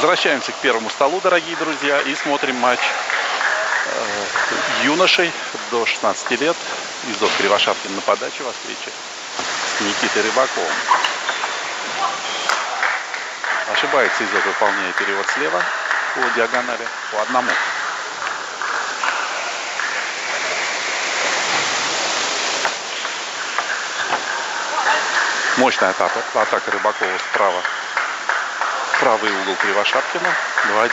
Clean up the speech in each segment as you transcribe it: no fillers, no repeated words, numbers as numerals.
Возвращаемся к первому столу, дорогие друзья, и смотрим матч юношей до 16 лет. Изот Кривошапкин на подаче во встрече с Никитой Рыбаковым. Ошибается Изот, выполняя перевод слева по диагонали по одному. Мощная атака Рыбакова справа. Правый угол Кривошапкина. 2-1.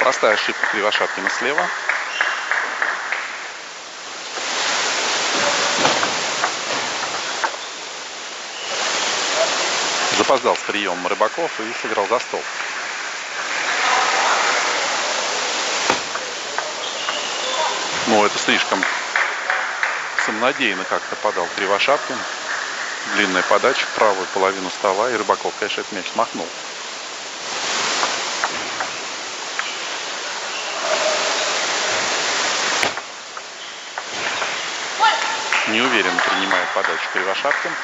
Простая ошибка Кривошапкина слева. Запоздал с приемом Рыбаков и сыграл за стол. Ну, это слишком самонадеянно как-то подал Кривошапкин. Длинная подача в правую половину стола, и Рыбаков, конечно, этот мяч смахнул. Неуверенно принимает подачу Кривошапкин.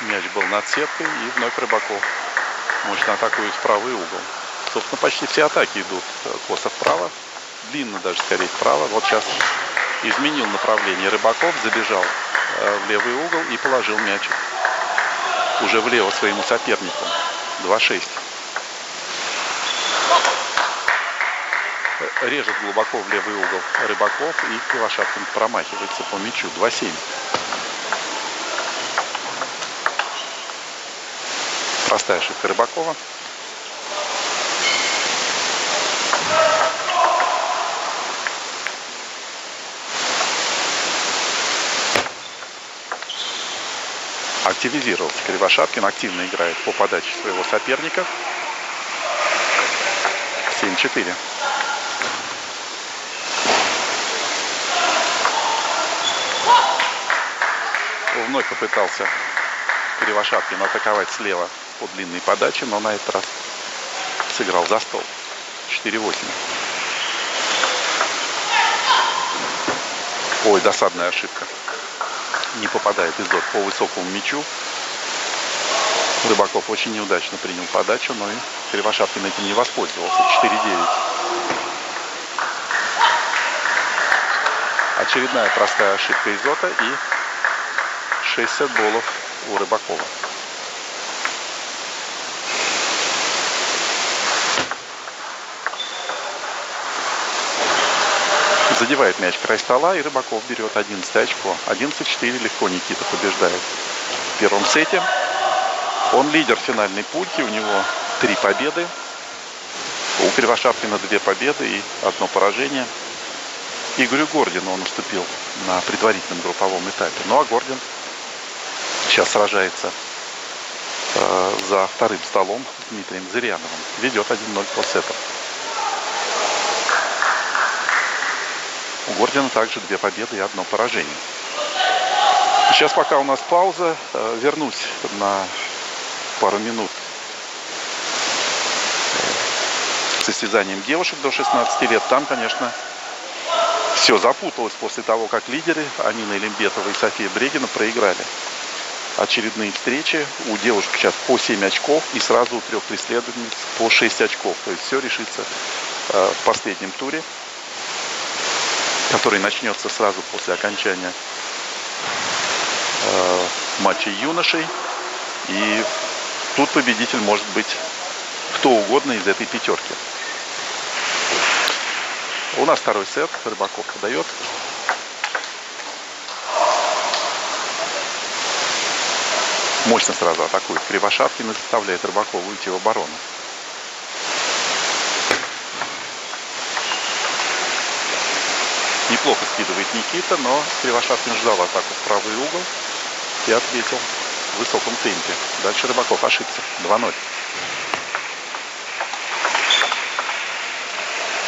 Мяч был над сеткой, и вновь Рыбаков мощно атакует в правый угол. Собственно, почти все атаки идут косо вправо. Длинно даже скорее вправо. Вот сейчас изменил направление Рыбаков, забежал в левый угол и положил мячик уже влево своему сопернику. 2-6. Режет глубоко в левый угол Рыбаков, и Кривошапкин промахивается по мячу. 2-7. Простая ошибка Рыбакова. Активизировался Кривошапкин, активно играет по подаче своего соперника. 7-4. Вновь попытался Кривошапкин атаковать слева по длинной подаче, но на этот раз сыграл за стол. 4-8. Ой, досадная ошибка. Не попадает Изот по высокому мячу. Рыбаков очень неудачно принял подачу, но и Кривошапкин этим не воспользовался. 4-9. Очередная простая ошибка Изота, и 6 сетболов у Рыбакова. Задевает мяч край стола, и Рыбаков берет 11 очко. 11-4 легко Никита побеждает в первом сете. Он лидер финальной пульки, у него 3 победы. У Кривошапкина 2 победы и 1 поражение. Игорю Гордину он уступил на предварительном групповом этапе. Ну а Гордин сейчас сражается за вторым столом с Дмитрием Зыряновым. Ведет 1-0 по сетам. У Гордина также 2 победы и 1 поражение. Сейчас, пока у нас пауза, вернусь на пару минут к состязаниям девушек до 16 лет. Там, конечно, все запуталось после того, как лидеры Амина Элимбетова и София Брегина проиграли очередные встречи. У девушек сейчас по 7 очков, и сразу у 3 преследовательниц по 6 очков. То есть все решится в последнем туре, который начнется сразу после окончания матча юношей. И тут победитель может быть кто угодно из этой пятерки. У нас второй сет. Рыбаков подает. Мощно сразу атакует Кривошапкин и заставляет Рыбакова уйти в оборону. Неплохо скидывает Никита, но Кривошапкин ждал атаку в правый угол и ответил в высоком темпе. Дальше Рыбаков ошибся. 2-0.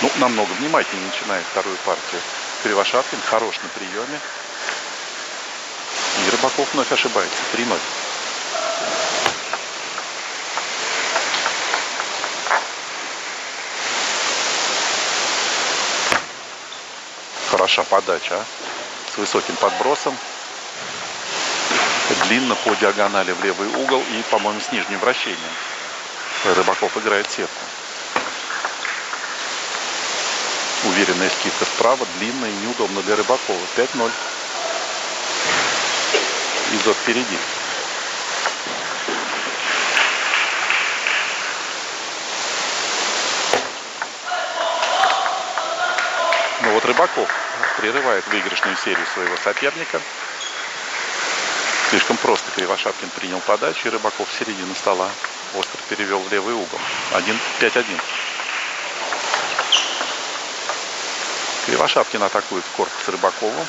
Ну, намного внимательнее начинает вторую партию Кривошапкин. Хорош на приеме. И Рыбаков вновь ошибается. 3-0. Хороша подача, с высоким подбросом. длинно по диагонали в левый угол и, по-моему, с нижним вращением. Рыбаков играет сетку. Уверенная скидка справа, длинная и неудобно для Рыбакова. 5-0. Изот впереди. Но вот Рыбаков прерывает выигрышную серию своего соперника. Слишком просто Кривошапкин принял подачу, и Рыбаков в середину стола остро перевел в левый угол. 5-1. Кривошапкин атакует в корпус Рыбакову.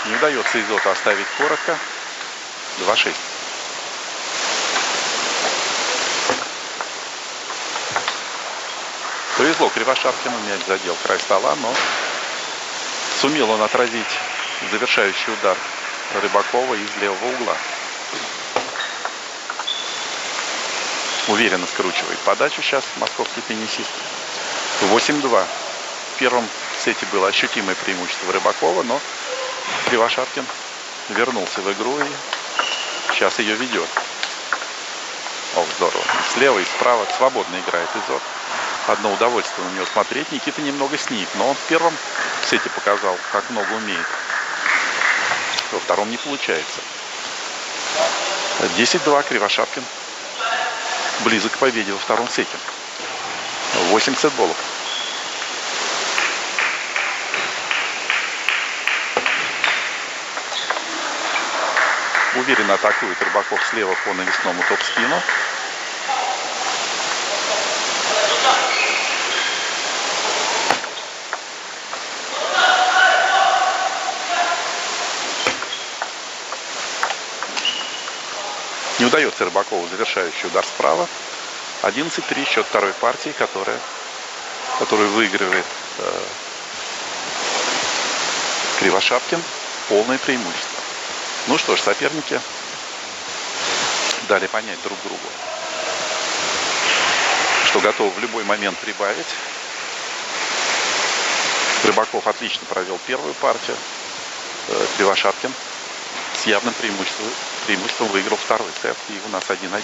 Не удается Изоту оставить коротко. 2-6. Повезло Кривошапкину, мяч задел край стола, но сумел он отразить завершающий удар Рыбакова из левого угла. Уверенно скручивает подачу сейчас московский теннисист. 8-2. В первом сете было ощутимое преимущество Рыбакова, но Кривошапкин вернулся в игру и сейчас ее ведет. Ох, здорово. И слева и справа свободно играет Изот. Одно удовольствие на него смотреть. Никита немного сник, но он в первом сете показал, как много умеет. Во втором не получается. 10-2. Кривошапкин близок к победе во втором сете. 8 сетболов. Уверенно атакует Рыбаков слева по навесному топ-спину. Не удается Рыбакову завершающий удар справа. 11-3 счет второй партии, которую выигрывает Кривошапкин. Полное преимущество. Ну что ж, соперники дали понять друг другу, что готов в любой момент прибавить. Рыбаков отлично провел первую партию. Кривошапкин с явным преимуществом выиграл второй сет, и у нас 1-1.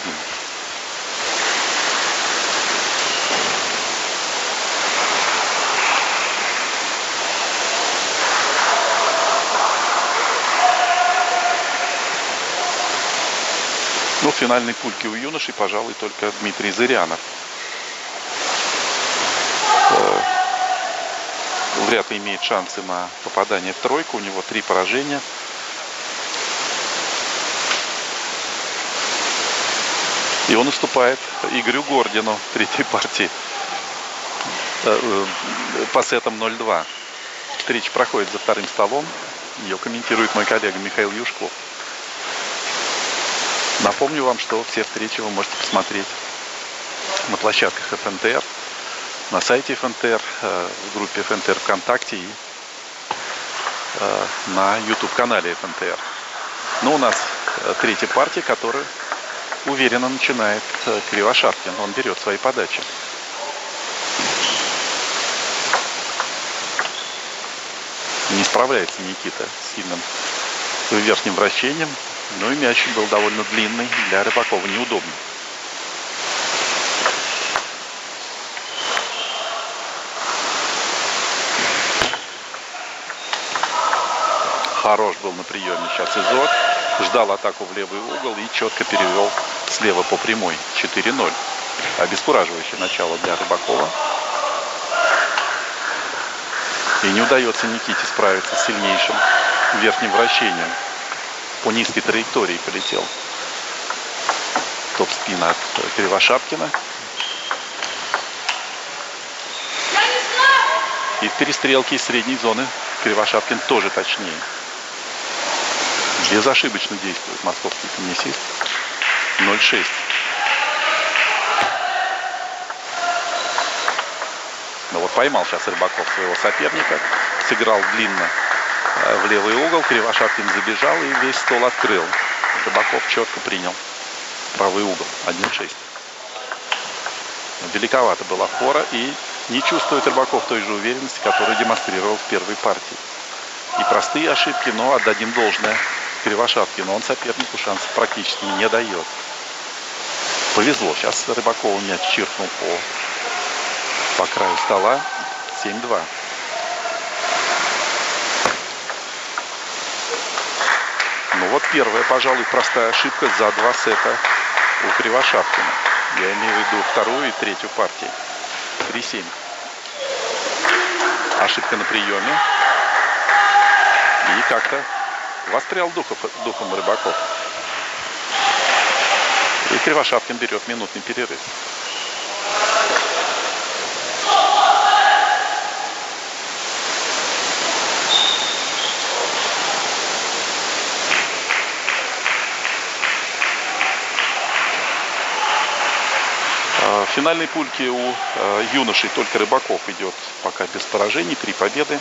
Ну, в финальной пульке у юношей, пожалуй, только Дмитрий Зырянов. Вряд ли имеет шансы на попадание в тройку. У него 3 поражения. И он уступает Игорю Гордину в третьей партии по сетам 0-2. Встреча проходит за вторым столом. Ее комментирует мой коллега Михаил Юшков. Напомню вам, что все встречи вы можете посмотреть на площадках ФНТР, на сайте ФНТР, в группе ФНТР ВКонтакте и на YouTube-канале ФНТР. Но у нас третья партия, которую уверенно начинает Кривошапкин. Он берет свои подачи. Не справляется Никита с сильным верхним вращением. Ну и мяч был довольно длинный, для Рыбакова неудобно. Хорош был на приеме сейчас Изот. Ждал атаку в левый угол и четко перевел слева по прямой. 4-0. Обескураживающее начало для Рыбакова. И не удается Никите справиться с сильнейшим верхним вращением. По низкой траектории полетел топ-спин от Кривошапкина. И в перестрелке из средней зоны Кривошапкин тоже точнее. Безошибочно действует московский теннисист. 0-6. Ну вот поймал сейчас Рыбаков своего соперника. Сыграл длинно в левый угол. Кривошапкин забежал и весь стол открыл. Рыбаков четко принял правый угол. 1-6. Великовата была фора, и Не чувствует Рыбаков той же уверенности, которую демонстрировал в первой партии. И простые ошибки, но отдадим должное Кривошапкину. Он сопернику шансов практически не дает. Повезло. Сейчас Рыбакову мяч чиркнул по краю стола. 7-2. Ну вот первая, пожалуй, простая ошибка за 2 сета у Кривошапкина. Я имею в виду вторую и третью партии. 3-7. Ошибка на приеме. И как-то воспрял духом Рыбаков. И Кривошапкин берет минутный перерыв. В финальной пульке у юношей только Рыбаков идет пока без поражений. 3 победы.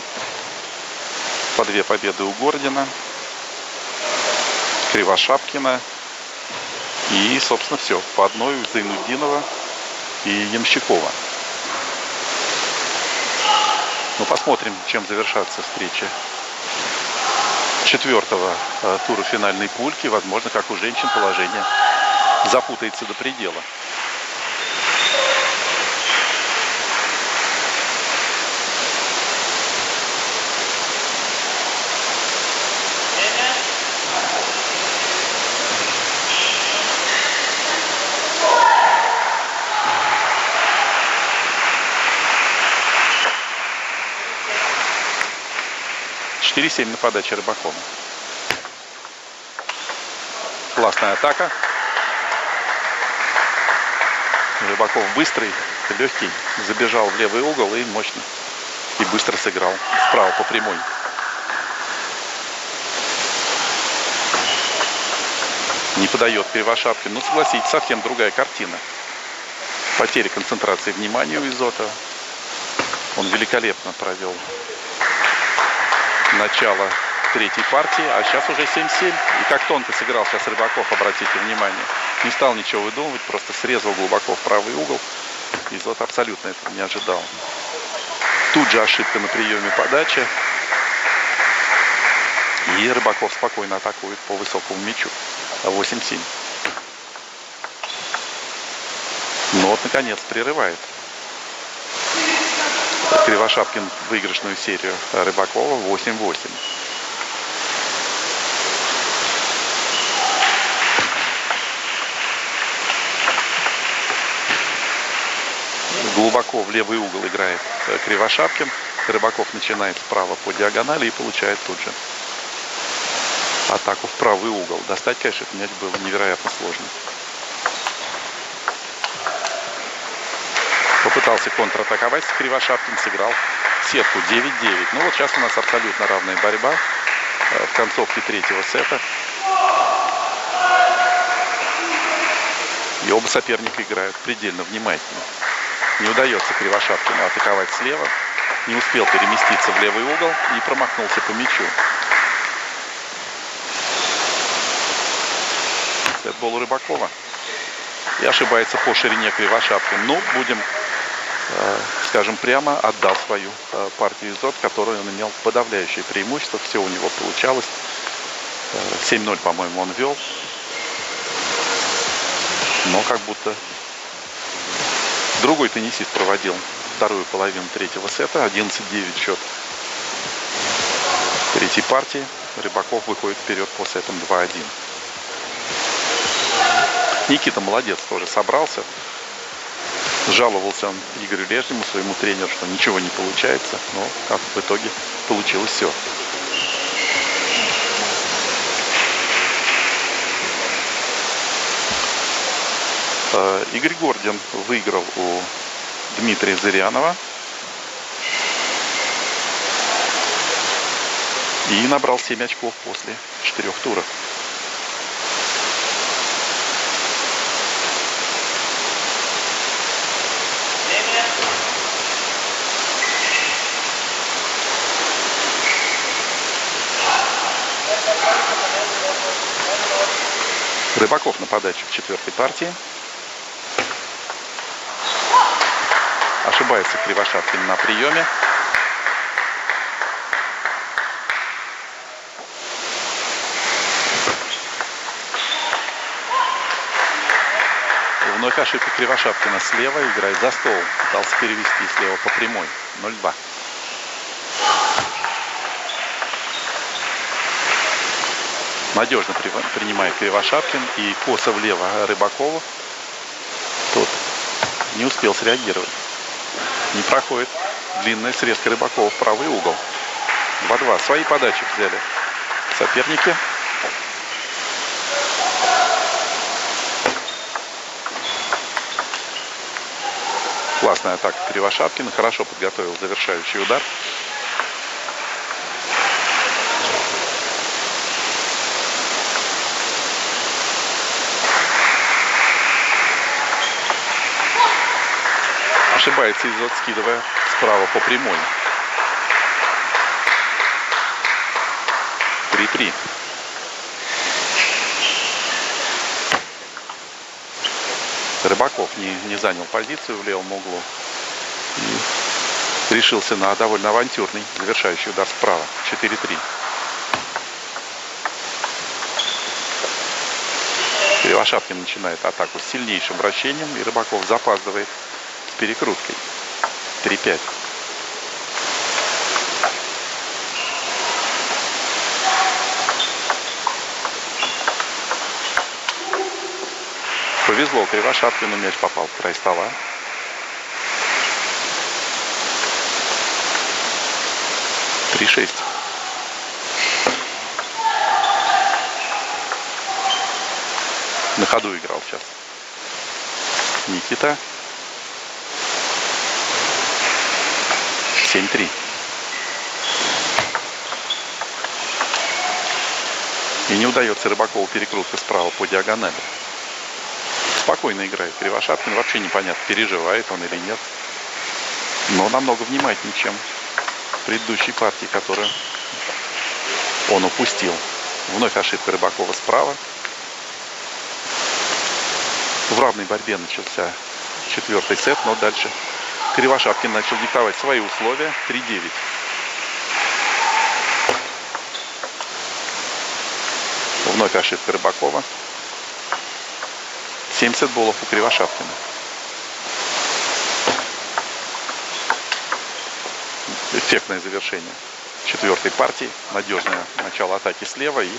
По 2 победы у Гордина, Кривошапкина. И, собственно, все. По одной у Зайнутдинова и Ямщикова. Ну, посмотрим, чем завершатся встречи 4-го тура финальной пульки. Возможно, как у женщин, положение запутается до предела. На подаче Рыбакова. Классная атака. Рыбаков быстрый, легкий. Забежал в левый угол и мощно. И быстро сыграл вправо по прямой. Не подает Кривошапкин. Ну, согласитесь, совсем другая картина. Потеря концентрации внимания у Изотова. Он великолепно провел начало третьей партии, а сейчас уже 7-7. И как тонко сыграл сейчас Рыбаков, обратите внимание. Не стал ничего выдумывать, просто срезал глубоко в правый угол. Изот абсолютно этого не ожидал. Тут же ошибка на приеме подачи. И Рыбаков спокойно атакует по высокому мячу. 8-7. Ну вот, наконец, прерывает Кривошапкин выигрышную серию Рыбакова. 8-8. Глубоко в левый угол играет Кривошапкин. Рыбаков начинает справа по диагонали и получает тут же атаку в правый угол. Достать, конечно, этот мяч было невероятно сложно. Попытался контратаковать Кривошапкин, сыграл сетку 9-9. Ну вот сейчас у нас абсолютно равная борьба в концовке третьего сета. И оба соперника играют предельно внимательно. Не удается Кривошапкину атаковать слева. Не успел переместиться в левый угол и промахнулся по мячу. Сетбол у Рыбакова. И ошибается по ширине Кривошапкин. Ну, будем, скажем прямо, отдал свою партию Изот, которую он имел подавляющее преимущество. Все у него получалось. 7-0, по-моему, он вел. Но как будто другой теннисист проводил вторую половину третьего сета. 11-9 счет третьей партии. Рыбаков выходит вперед по сетам 2-1. Никита молодец, тоже собрался. Жаловался он Игорю Лежнему, своему тренеру, что ничего не получается. Но как в итоге получилось все. Игорь Гордин выиграл у Дмитрия Зырянова и набрал 7 очков после 4 туров. Рыбаков на подаче в четвертой партии. Ошибается Кривошапкин на приеме. Вновь ошибка Кривошапкина слева. Играет за стол. Пытался перевести слева по прямой. 0-2. Надежно принимает Кривошапкин. И косо влево Рыбакову. Тот не успел среагировать. Не проходит. Длинная срезка Рыбакова в правый угол. 2-2. Свои подачи взяли соперники. Классная атака Кривошапкина. Хорошо подготовил завершающий удар. Ошибается Изот, скидывая справа по прямой. 3-3. Рыбаков не занял позицию в левом углу. И решился на довольно авантюрный завершающий удар справа. 4-3. Кривошапкин начинает атаку с сильнейшим вращением. И Рыбаков запаздывает с перекруткой. 3-5. Повезло Кривошапкину, мяч попал в край стола. Три 6. На ходу играл сейчас Никита. 7-3. И не удается Рыбакову перекрутка справа по диагонали. Спокойно играет Кривошапкин. Вообще непонятно, переживает он или нет. Но намного внимательнее, чем в предыдущей партии, которую он упустил. Вновь ошибка Рыбакова справа. В равной борьбе начался четвертый сет, но дальше Кривошапкин начал диктовать свои условия. 3-9. Вновь ошибка Рыбакова. 7 сетболов у Кривошапкина. Эффектное завершение четвертой партии. Надежное начало атаки слева и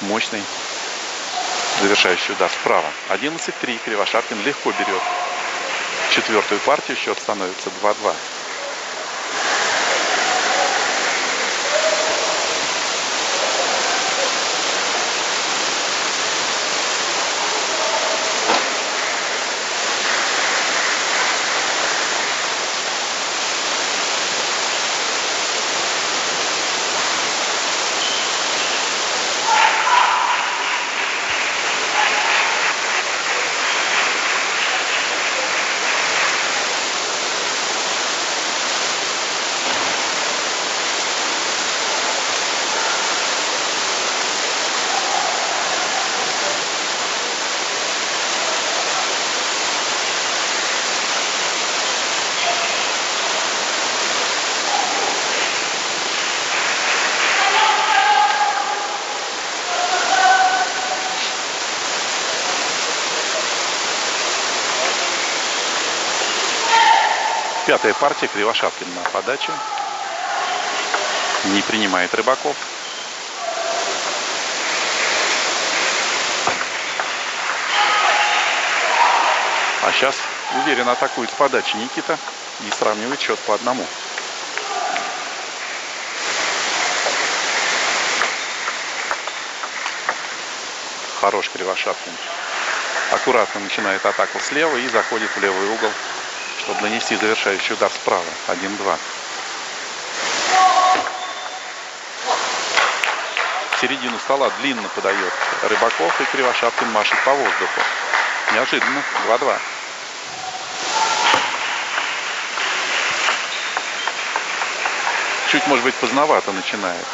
мощный завершающий удар справа. 11-3. Кривошапкин легко берет четвертую партию. Счет становится 2-2. Пятая партия. Кривошапкин на подаче. Не принимает Рыбаков. А сейчас уверенно атакует с подачи Никита и сравнивает счет по 1. Хорош Кривошапкин. Аккуратно начинает атаку слева и заходит в левый угол, чтобы нанести завершающий удар справа. 1-2. В середину стола длинно подает Рыбаков, и Кривошапкин машет по воздуху. Неожиданно. 2-2. Чуть, может быть, поздновато начинает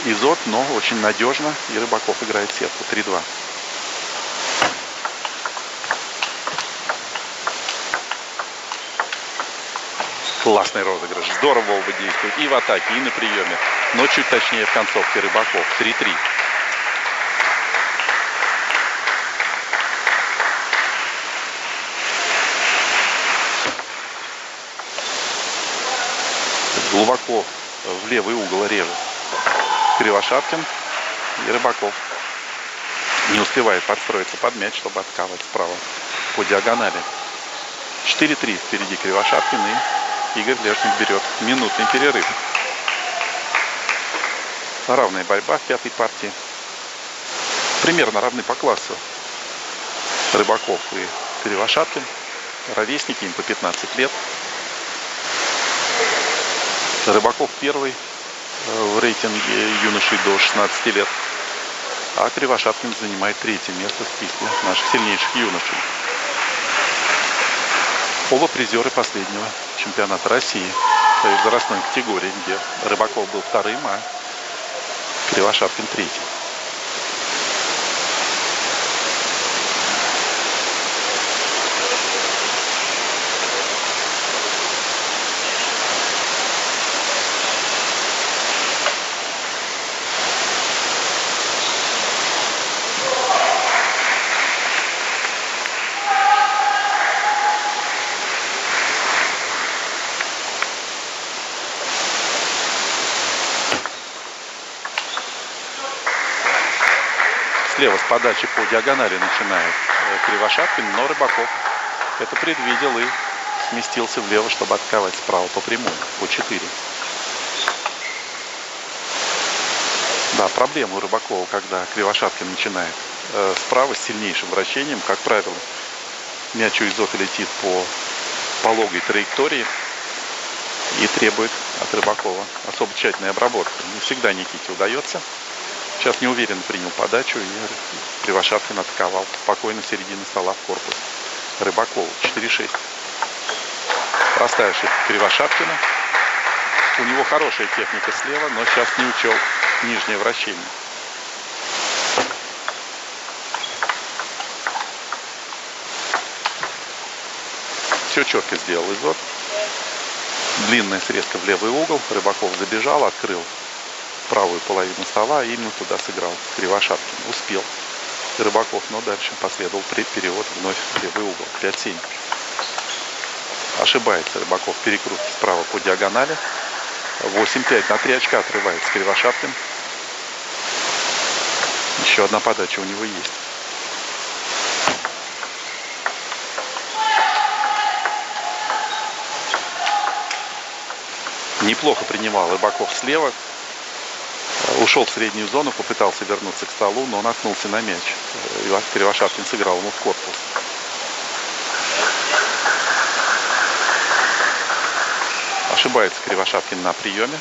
Изот, но очень надежно. И Рыбаков играет сетку. 3-2. Классный розыгрыш. Здорово оба действуют и в атаке, и на приеме. Но чуть точнее в концовке Рыбаков. 3-3. Глубоко в левый угол режет Кривошапкин. И Рыбаков не успевает подстроиться под мяч, чтобы атаковать справа по диагонали. 4-3 впереди Кривошапкин, и Игорь Лежник берет минутный перерыв. Равная борьба в пятой партии. Примерно равны по классу Рыбаков и Кривошапкин. Ровесники, им по 15 лет. Рыбаков первый в рейтинге юношей до 16 лет. А Кривошапкин занимает третье место в списке наших сильнейших юношей. Оба призеры последнего чемпионата России в своей возрастной категории, где Рыбаков был вторым, а Кривошапкин третьим. Слева с подачи по диагонали начинает Кривошапкин, но Рыбаков это предвидел и сместился влево, чтобы атаковать справа по прямой, по 4. Да, проблема у Рыбакова, когда Кривошапкин начинает справа с сильнейшим вращением, как правило, мяч у изота летит по пологой траектории и требует от Рыбакова особо тщательной обработки. Не всегда Никите удается. Сейчас неуверенно принял подачу, и Кривошапкин атаковал спокойно середину стола в корпус Рыбакова. 4-6. Простая ошибка Кривошапкина. У него хорошая техника слева, но сейчас не учел нижнее вращение. Все четко сделал изот. Длинная срезка в левый угол. Рыбаков забежал, открыл правую половину стола, и именно туда сыграл Кривошапкин. Успел Рыбаков, но дальше последовал перевод вновь в левый угол. 5-7. Ошибается Рыбаков в перекрутке справа по диагонали. 8-5. На 3 очка отрывается Кривошапкин. Еще одна подача у него есть. Неплохо принимал Рыбаков слева. Ушел в среднюю зону, попытался вернуться к столу, но наткнулся на мяч. Кривошапкин сыграл ему в корпус. Ошибается Кривошапкин на приеме.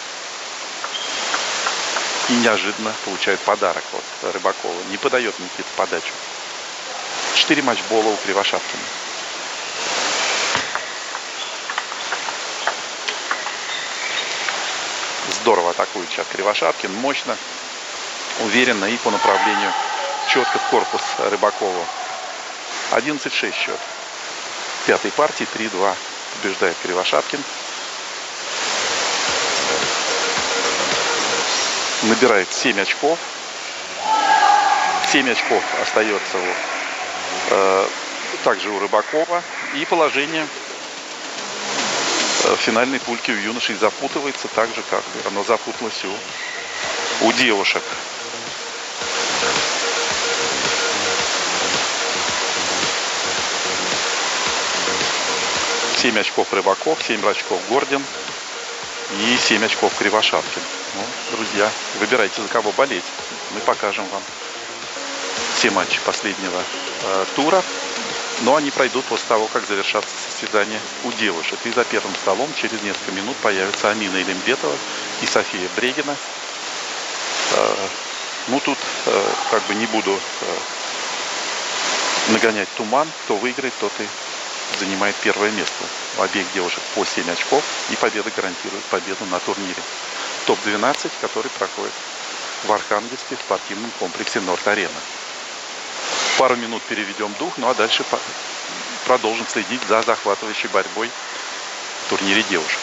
И неожиданно получает подарок от Рыбакова. Не подает Никита подачу. 4 матчбола у Кривошапкина. Здорово атакует сейчас Кривошапкин, мощно, уверенно и по направлению четко в корпус Рыбакова. 11-6 счет. В пятой партии 3-2 побеждает Кривошапкин. Набирает 7 очков. 7 очков остается также у Рыбакова. И положение в финальной пульке у юношей запутывается так же, как оно запуталось у девушек. Семь очков Рыбаков, 7 очков Гордин и 7 очков Кривошапкин. Ну, друзья, выбирайте, за кого болеть. Мы покажем вам все матчи последнего тура. Но они пройдут после того, как завершатся состязания у девушек. И за первым столом через несколько минут появятся Амина Илимбетова и София Брегина. Ну, тут как бы не буду нагонять туман. Кто выиграет, тот и занимает первое место. У обеих девушек по 7 очков. И победа гарантирует победу на турнире. Топ-12, который проходит в Архангельске в спортивном комплексе Норд-Арена. Пару минут переведем дух, ну а дальше продолжим следить за захватывающей борьбой в турнире девушек.